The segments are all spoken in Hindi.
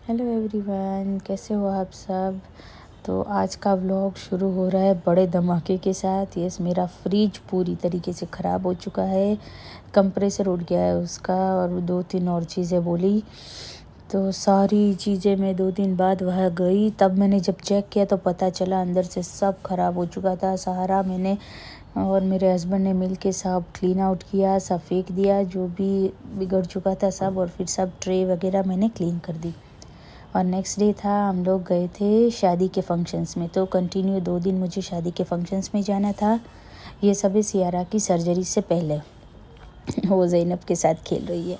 हेलो एवरीवन, कैसे हो आप सब। तो आज का व्लॉग शुरू हो रहा है बड़े धमाके के साथ। यस, मेरा फ्रिज पूरी तरीके से ख़राब हो चुका है, कंप्रेसर उड़ गया है उसका और 2-3 और चीज़ें बोली। तो सारी चीज़ें मैं 2 दिन बाद वहाँ गई, तब मैंने जब चेक किया तो पता चला अंदर से सब ख़राब हो चुका था। सहारा मैंने और मेरे हस्बैंड ने मिल के सब क्लीन आउट किया, सब फेंक दिया जो भी बिगड़ चुका था सब, और फिर सब ट्रे वगैरह मैंने क्लीन कर दी। और नेक्स्ट डे था, हम लोग गए थे शादी के फंक्शंस में। तो कंटिन्यू 2 दिन मुझे शादी के फंक्शंस में जाना था। ये सभी सियारा की सर्जरी से पहले। वो ज़ैनब के साथ खेल रही है।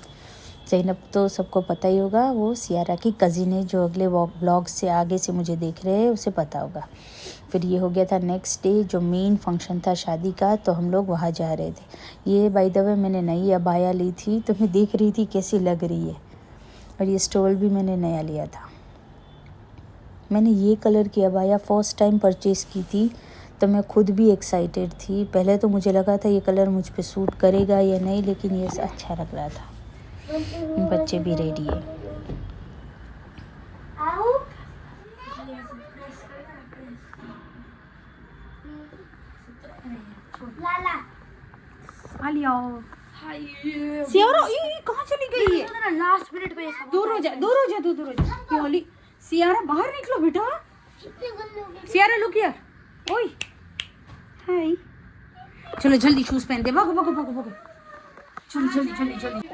ज़ैनब तो सबको पता ही होगा, वो सियारा की कज़िन है। जो अगले व्लॉग से आगे से मुझे देख रहे हैं उसे पता होगा। फिर ये हो गया था नेक्स्ट डे जो मेन फंक्शन था शादी का, तो हम लोग वहाँ जा रहे थे। ये बाय द वे मैंने नई अबाया ली थी, तो मैं देख रही थी कैसी लग रही है। और ये स्टोल भी मैंने नया लिया था। मैंने ये कलर की अबाया फर्स्ट टाइम परचेज़ की थी, तो मैं खुद भी एक्साइटेड थी। पहले तो मुझे लगा था ये कलर मुझ पे सूट करेगा या नहीं, लेकिन ये अच्छा लग रहा था। बच्चे भी रेडी है। सियारा कहाँ चली गई है? लास्ट मिनट पे दूर हो जा, दूर हो जा, दूर हो जा। ये वाली सियारा बाहर निकलो बेटा। Siara look here. ओए हाय, चलो जल्दी शूज पहन दे। भागो भागो भागो भागो, चलो जल्दी जल्दी जल्दी,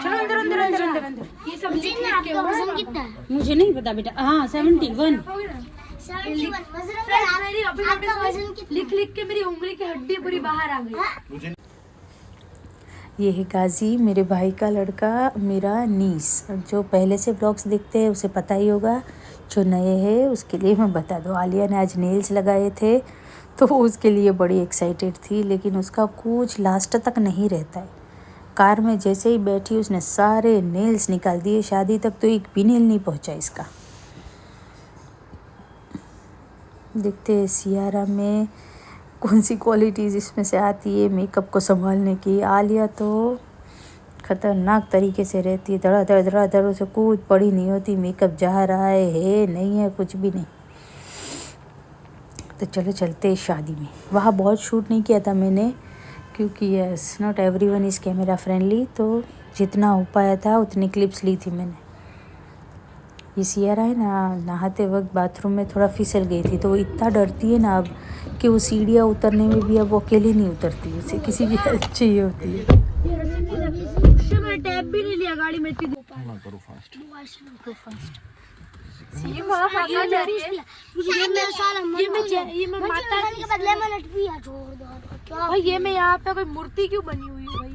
चलो अंदर अंदर अंदर अंदर अंदर। ये सब आपका वजन कितना है? मुझे नहीं पता बेटा। हाँ 71। 71 आपका वजन कितना? लिख लिख के मेरी उंगली की हड्डी पूरी बाहर आ गई। ये है गाजी, मेरे भाई का लड़का, मेरा नीस। जो पहले से व्लॉग्स देखते हैं उसे पता ही होगा, जो नए हैं उसके लिए मैं बता दूँ। आलिया ने आज नेल्स लगाए थे, तो वो उसके लिए बड़ी एक्साइटेड थी, लेकिन उसका कुछ लास्ट तक नहीं रहता है। कार में जैसे ही बैठी उसने सारे नेल्स निकाल दिए। शादी तक तो एक भी नेल नहीं पहुंचा इसका। देखते हैं सियारा में कौन सी क्वालिटीज़ इसमें से आती है मेकअप को संभालने की। आलिया तो ख़तरनाक तरीके से रहती है, धड़ाधड़ उसे कूद पड़ी नहीं होती। मेकअप जा रहा है नहीं है, कुछ भी नहीं। तो चलो चलते हैं शादी में। वहाँ बहुत शूट नहीं किया था मैंने, क्योंकि yes not everyone is camera friendly, तो जितना हो पाया था उतनी क्लिप्स ली थी मैंने। ये सियारा है ना, नहाते वक्त बाथरूम में थोड़ा फिसल गई थी, तो वो इतना डरती है ना अब कि वो सीढ़ियाँ उतरने में भी अब वो अकेली नहीं उतरती, उसे किसी की हेल्प चाहिए होती है। मैं टैब भी नहीं लिया गाड़ी में। करो फास्ट। ये मैं माता के बदले में लट भी है। छोड़ दो भाई, ये मैं यहाँ पे कोई मूर्ति क्यों बनी हुई है भाई?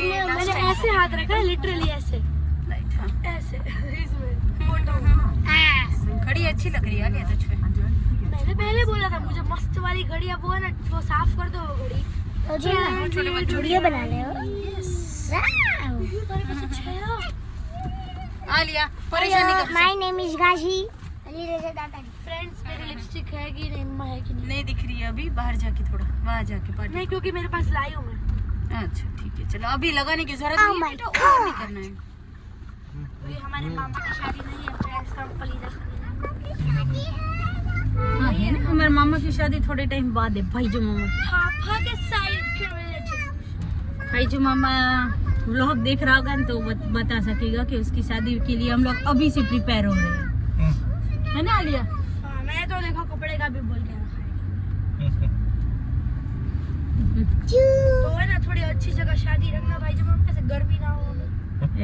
ये मैंने ऐसे हाथ रखा है, लिटरली ऐसे ऐसे इसमें फोटो। घड़ी अच्छी लग रही है आगे तुझ पे। मैंने पहले बोला था मुझे मस्त वाली घड़ी, अब वो ना वो साफ कर दो वो घड़ी। छोटे बच्चे वीडियो बना ले हो। आलिया परेशानी कर। माय नेम इज गाजी अली रजा दादा। फ्रेंड्स मेरी लिपस्टिक है कि नहीं, अम्मा है कि नहीं दिख रही है अभी, बाहर जाके थोड़ा वहाँ जाके पार्टी। नहीं, क्योंकि मेरे पास लाई हूँ मैं। अच्छा ठीक है, चलो अभी लगाने की जरूरत नहीं है बेटा, और नहीं करना है। ये हमारे मामा की शादी नहीं है फ्रेंड्स, तो हम पलीदा हाँ है ना, मेरे मामा की शादी थोड़े टाइम बाद है। भाई जो मामा, पापा के साइड के रिलेटिव्स। भाई जो मामा व्लॉग देख रहा होगा तो बता सकेगा कि उसकी शादी के लिए हम लोग अभी से प्रिपेयर हो रहे हैं, है ना आलिया? हाँ, मैं तो देखो कपड़े का भी बोल के रखा है। तो है ना, थोड़ी अच्छी जगह शादी रखना भाई, जब हम ऐसे गर्मी ना हो।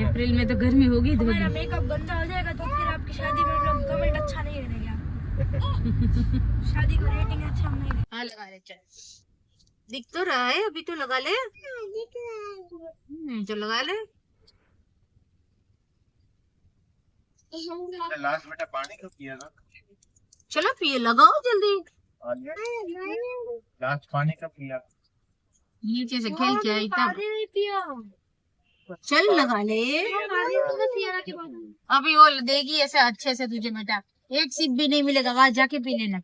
अप्रैल में तो गर्मी होगी, हमारा मेकअप गंदा हो जाएगा तो फिर आपकी शादी में हम लोग कमेंट अच्छा नहीं करेंगे। शादी को रेटिंग अच्छा नहीं देगा। हाँ लगा ले, चल दिख तो रहा है अभी, तो लगा ले। तो लगा ले। लास्ट बेटा पानी कब पिया था? चलो पिए, लगाओ जल्दी। लास्ट पानी कब पिया? नीचे से खेल के आई तब। नहीं पिया। चल लगा ले। अभी वो देगी ऐसे अच्छे से तुझे बेटा, एक सिप भी नहीं मिलेगा, वहां जाके पी लेना।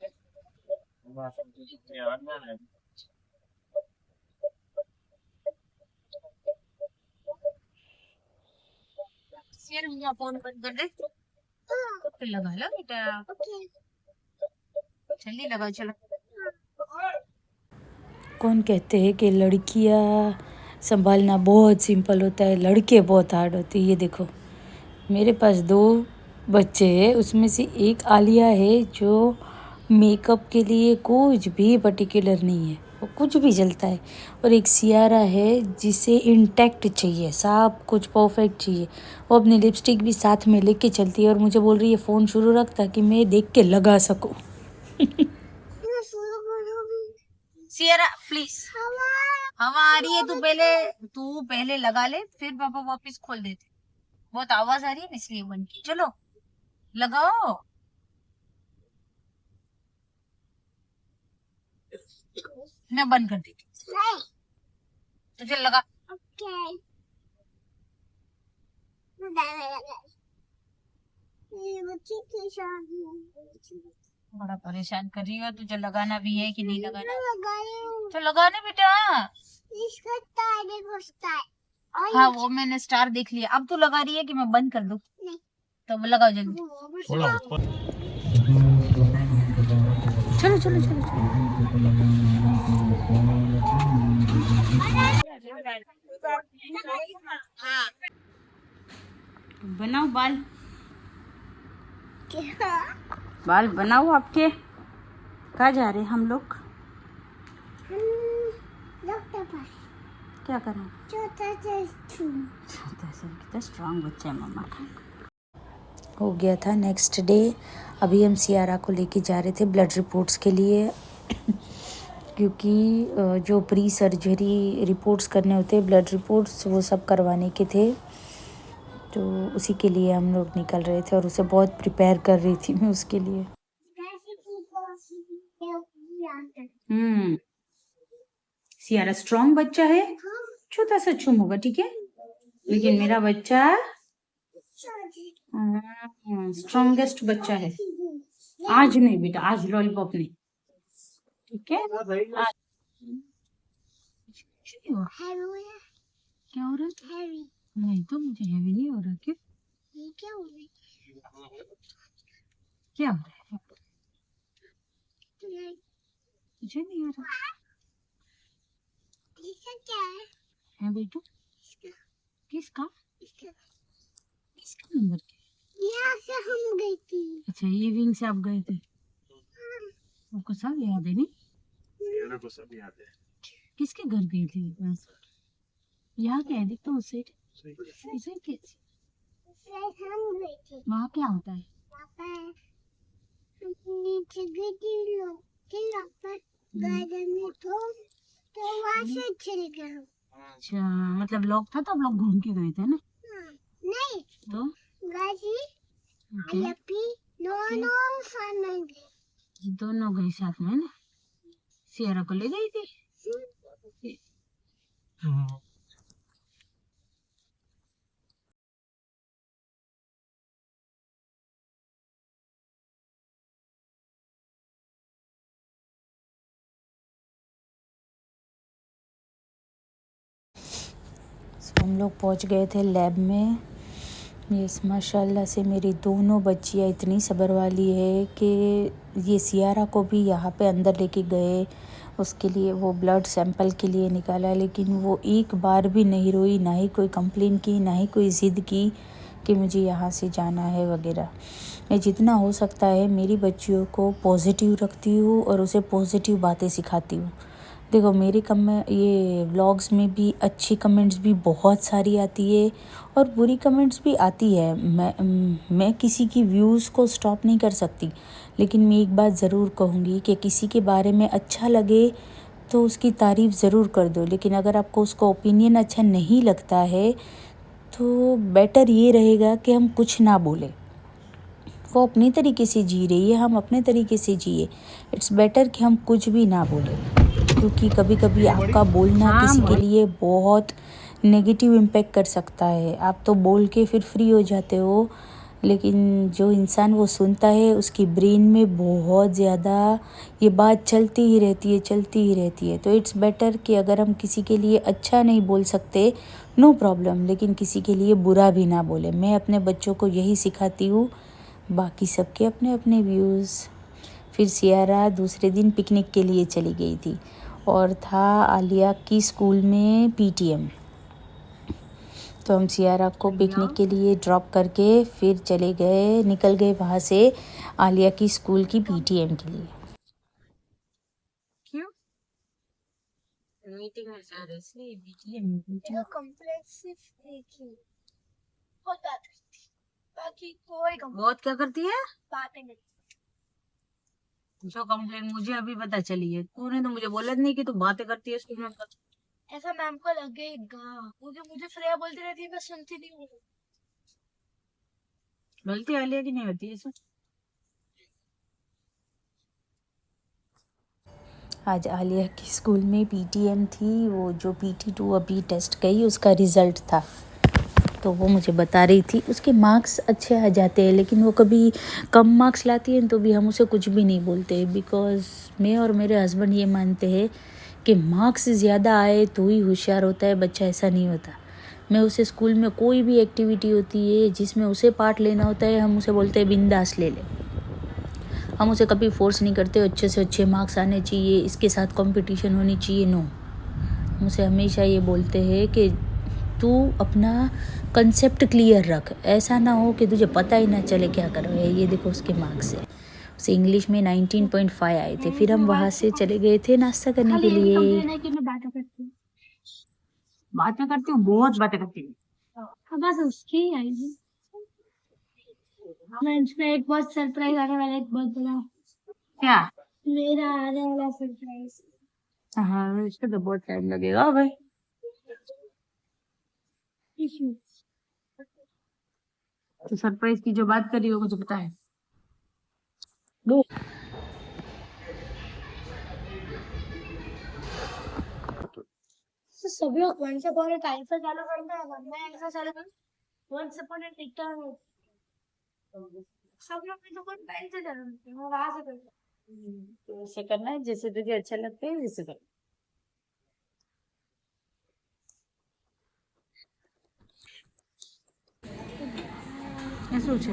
फोन बंद कर दे। फिर लगा लो बेटा, जल्दी लगाओ चलो। कौन कहते हैं कि लड़कियां संभालना बहुत सिंपल होता है, लड़के बहुत हार्ड होते हैं। ये देखो मेरे पास 2 बच्चे हैं, उसमें से एक आलिया है जो मेकअप के लिए कुछ भी पर्टिकुलर नहीं है, वो कुछ भी चलता है, और एक सियारा है जिसे इंटैक्ट चाहिए, सब कुछ परफेक्ट चाहिए। वो अपनी लिपस्टिक भी साथ में लेके चलती है और मुझे बोल रही है फ़ोन शुरू रख ताकि मैं देख के लगा सकूं। सियरा प्लीज, हवा आ रही है, तू पहले लगा ले, फिर पापा वापस खोल देते। बहुत आवाज आ रही है ना इसलिए बंद की। चलो लगाओ। मैं बंद कर देती हूँ, तो चल लगा। बड़ा परेशान कर रही हो, तुझे लगाना भी है कि नहीं लगाना? तो लगाने बेटा। इसका हाँ वो मैंने स्टार देख लिया। अब तू लगा रही है कि मैं बंद कर दूं? तो लगाओ जल्दी। चलो चलो चलो चलो। बनाओ बाल, बाल बनाओ आपके। कहाँ जा रहे हैं हम लोग? डॉक्टर पास। क्या करें? छोटा सा कितना स्ट्रांग बच्चा है मम्मा का। हो गया था नेक्स्ट डे। अभी हम सियारा को लेके जा रहे थे ब्लड रिपोर्ट्स के लिए क्योंकि जो प्री सर्जरी रिपोर्ट्स करने होते हैं, ब्लड रिपोर्ट्स, वो सब करवाने के थे, तो उसी के लिए हम लोग निकल रहे थे और उसे बहुत प्रिपेयर कर रही थी मैं उसके लिए। सियारा स्ट्रांग बच्चा है, छोटा सा छुम होगा ठीक है, लेकिन मेरा बच्चा स्ट्रॉन्गेस्ट बच्चा है। आज नहीं बेटा, आज लॉलीपॉप नहीं, ठीक है? आज क्या हो रहा है? नहीं तो मुझे हैवी नहीं हो रहा। क्यों? क्या हो रहा है? क्या हो रहा है? मुझे नहीं हो रहा क्या है बेटू। किसका किसका नंबर? यहाँ से हम गई थी। अच्छा ये विंग से आप गए थे? आपको सब याद है? नहीं को सब याद है। किसके घर गए थे? यहाँ क्या है देख तो, उस साइड कैसे? हम गए थे। वहाँ क्या होता है? नीचे गई थी लोग गार्डन में, तो वहाँ से चले गए। अच्छा मतलब लॉक था तो आप लोग घूम के गए थे ना? नहीं तो गाजी दोनों गए साथ में ना? सियारा को ले गई थी? हम लोग पहुंच गए थे लैब में। यस माशाल्लाह से मेरी दोनों बच्चियाँ इतनी सब्र वाली है कि ये सियारा को भी यहाँ पे अंदर लेके गए, उसके लिए वो ब्लड सैंपल के लिए निकाला, लेकिन वो एक बार भी नहीं रोई, ना ही कोई कंप्लेन की, ना ही कोई ज़िद की कि मुझे यहाँ से जाना है वगैरह। मैं जितना हो सकता है मेरी बच्चियों को पॉजिटिव रखती हूँ और उसे पॉजिटिव बातें सिखाती हूँ। देखो मेरे ये व्लॉग्स में भी अच्छी कमेंट्स भी बहुत सारी आती है और बुरी कमेंट्स भी आती है। मैं किसी की व्यूज़ को स्टॉप नहीं कर सकती, लेकिन मैं एक बात ज़रूर कहूँगी कि किसी के बारे में अच्छा लगे तो उसकी तारीफ़ ज़रूर कर दो, लेकिन अगर आपको उसका ओपिनियन अच्छा नहीं लगता है तो बेटर ये रहेगा कि हम कुछ ना बोलें। वो अपनी तरीके से जी रही है, हम अपने तरीके से जिए। इट्स बेटर कि हम कुछ भी ना बोलें, क्योंकि कभी कभी आपका बोलना किसी के लिए बहुत नेगेटिव इम्पैक्ट कर सकता है। आप तो बोल के फिर फ्री हो जाते हो, लेकिन जो इंसान वो सुनता है उसकी ब्रेन में बहुत ज़्यादा ये बात चलती ही रहती है। तो इट्स बेटर कि अगर हम किसी के लिए अच्छा नहीं बोल सकते नो प्रॉब्लम, लेकिन किसी के लिए बुरा भी ना बोले। मैं अपने बच्चों को यही सिखाती हूँ। बाकी सबके अपने अपने व्यूज़। फिर सियारा दूसरे दिन पिकनिक के लिए चली गई थी और था आलिया की स्कूल में पीटीएम। तो हम सियारा को पिकनिक के लिए ड्रॉप करके फिर निकल गए वहाँ से आलिया की स्कूल की पीटीएम के लिए। क्यों? मीटिंग में जा रहे इसलिए पीटीएम कॉम्प्लेक्स बहुत बात करती, बाकी कोई बहुत क्या करती है? बातें नहीं। जो कंप्लेन मुझे अभी पता चली है, तूने तो मुझे बोला नहीं कि तू बातें करती है स्कूल में। ऐसा मैम को लगेगा क्योंकि मुझे फ्रेया बोलती रहती है, मैं सुनती नहीं हूँ। गलती आलिया की नहीं होती है ऐसा। आज आलिया की स्कूल में पीटीएम थी। वो जो PT2 अभी टेस्ट गई उसका रिज़ल्ट था, तो वो मुझे बता रही थी उसके मार्क्स अच्छे आ जाते हैं, लेकिन वो कभी कम मार्क्स लाती है तो भी हम उसे कुछ भी नहीं बोलते, बिकॉज़ मैं और मेरे हस्बैंड ये मानते हैं कि मार्क्स ज़्यादा आए तो ही होशियार होता है बच्चा, ऐसा नहीं होता। मैं उसे स्कूल में कोई भी एक्टिविटी होती है जिसमें उसे पार्ट लेना होता है, हम उसे बोलते हैं बिंदास ले ले। हम उसे कभी फोर्स नहीं करते अच्छे से अच्छे मार्क्स आने चाहिए, इसके साथ कंपटीशन होनी चाहिए, नो। हम उसे हमेशा ये बोलते हैं कि तू अपना कंसेप्ट क्लियर रख, ऐसा ना हो कि तुझे पता ही ना चले क्या कर रहे हैं। ये देखो उसके मार्क्स है, उसे इंग्लिश में 19.5 आए थे। फिर हम वहाँ से चले गए थे नाश्ता करने के लिए। बातें करती हूँ, बहुत बातें करती हूँ। बस उसकी आएगी। लंच में एक बहुत सरप्राइज आने वाला, एक बहुत बड़ा। क्या? मेरा आने वाला सरप्राइज। हाँ, इसका तो बहुत टाइम लगेगा भाई। तो सरप्राइज की जो बात करी हो मुझे पता है। दो तो सभी लोग वंस अपॉन अ टाइम से चालू करना है, वरना ऐसा चालू कर वंस अपॉन अ टिकटॉक। सब लोग तो कोई टाइम से चालू करते हैं, वो वहां से करते हैं। तो ऐसे करना है जैसे तुझे अच्छा लगता है वैसे कर। क्या सोचे?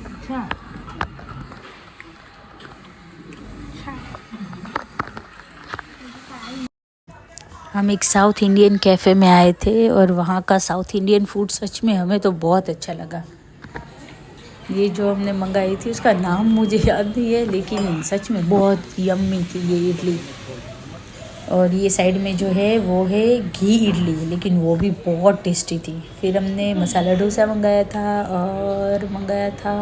अच्छा, हम एक साउथ इंडियन कैफ़े में आए थे और वहाँ का साउथ इंडियन फूड सच में हमें तो बहुत अच्छा लगा। ये जो हमने मंगाई थी उसका नाम मुझे याद नहीं है, लेकिन सच में बहुत यम्मी थी ये इडली। और ये साइड में जो है वो है घी इडली, लेकिन वो भी बहुत टेस्टी थी। फिर हमने मसाला डोसा मंगाया था और मंगाया था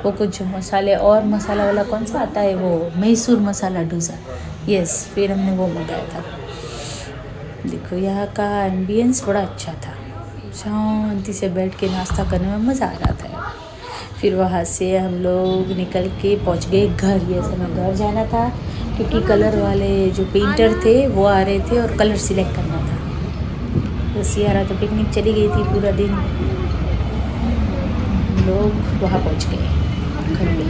वो कुछ मसाले, और मसाला वाला कौन सा आता है वो मैसूर मसाला डोसा, यस, फिर हमने वो मंगाया था। देखो यहाँ का एम्बियंस बड़ा अच्छा था, शांति से बैठ के नाश्ता करने में मज़ा आ रहा था। फिर वहाँ से हम लोग निकल के पहुँच गए घर। ये समय घर जाना था क्योंकि कलर वाले जो पेंटर थे वो आ रहे थे और कलर सिलेक्ट करना था। तो सियारा तो पिकनिक चली गई थी पूरा दिन। हम लोग वहाँ पहुँच गए घर पे,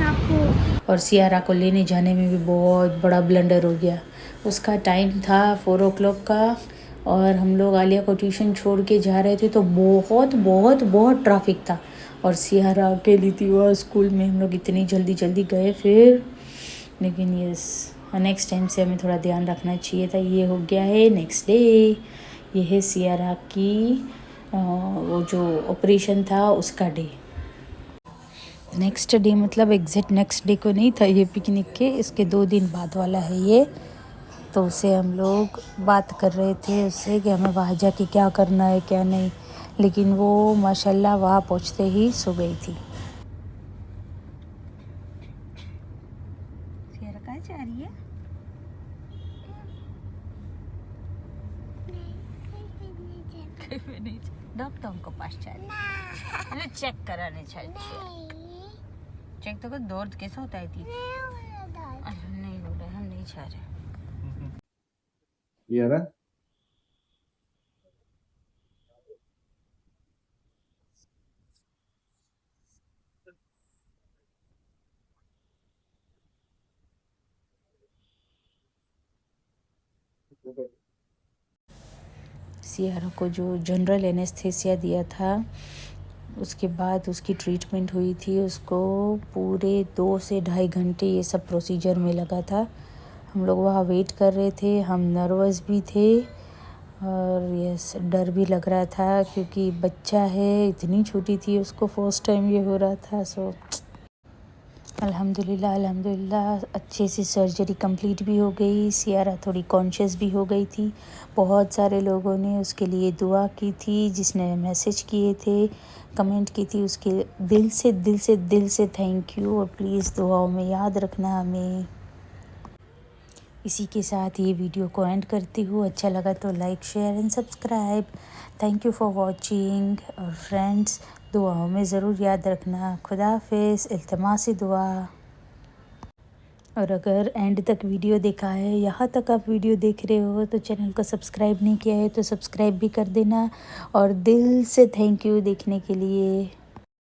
और सियारा को लेने जाने में भी बहुत बड़ा ब्लंडर हो गया। उसका टाइम था 4 o'clock का और हम लोग आलिया को ट्यूशन छोड़ के जा रहे थे, तो बहुत बहुत बहुत ट्रैफिक था और सियारा अकेली थी वह स्कूल में। हम लोग इतनी जल्दी जल्दी गए फिर, लेकिन यस, नेक्स्ट टाइम से हमें थोड़ा ध्यान रखना चाहिए था। ये हो गया है नेक्स्ट डे। ये है सियारा की वो जो ऑपरेशन था उसका डे। नेक्स्ट डे मतलब एग्जैक्ट नेक्स्ट डे को नहीं था ये पिकनिक के, इसके 2 दिन बाद वाला है ये। तो उससे हम लोग बात कर रहे थे उससे कि हमें वहाँ जाके क्या करना है क्या नहीं, लेकिन वो माशाल्लाह वहाँ पहुँचते ही सो गई थी। सियारा कहाँ जा रही है? डॉक्टर को पास चल, चेक कराने चल। चेक तो कर दर्द कैसा होता है थी। नहीं हो रहा है, हम नहीं चाह रहे। ये रहा सियारा को जो जनरल एनेस्थीसिया दिया था उसके बाद उसकी ट्रीटमेंट हुई थी। उसको पूरे 2 से ढाई घंटे ये सब प्रोसीजर में लगा था। हम लोग वहाँ वेट कर रहे थे, हम नर्वस भी थे और यस डर भी लग रहा था क्योंकि बच्चा है, इतनी छोटी थी, उसको फर्स्ट टाइम ये हो रहा था। सो अल्हम्दुलिल्लाह अच्छे से सर्जरी कंप्लीट भी हो गई। सियारा थोड़ी कॉन्शियस भी हो गई थी। बहुत सारे लोगों ने उसके लिए दुआ की थी, जिसने मैसेज किए थे, कमेंट की थी, उसके दिल से थैंक यू। और प्लीज़ दुआओं में याद रखना हमें। इसी के साथ ये वीडियो को एंड करती हूँ। अच्छा लगा तो like share and subscribe. Thank you for watching. और फ्रेंड्स दुआओं में ज़रूर याद रखना। खुदा हाफिज़। इल्तिमास दुआ। और अगर एंड तक वीडियो देखा है, यहाँ तक आप वीडियो देख रहे हो तो चैनल को सब्सक्राइब नहीं किया है तो सब्सक्राइब भी कर देना। और दिल से थैंक यू देखने के लिए।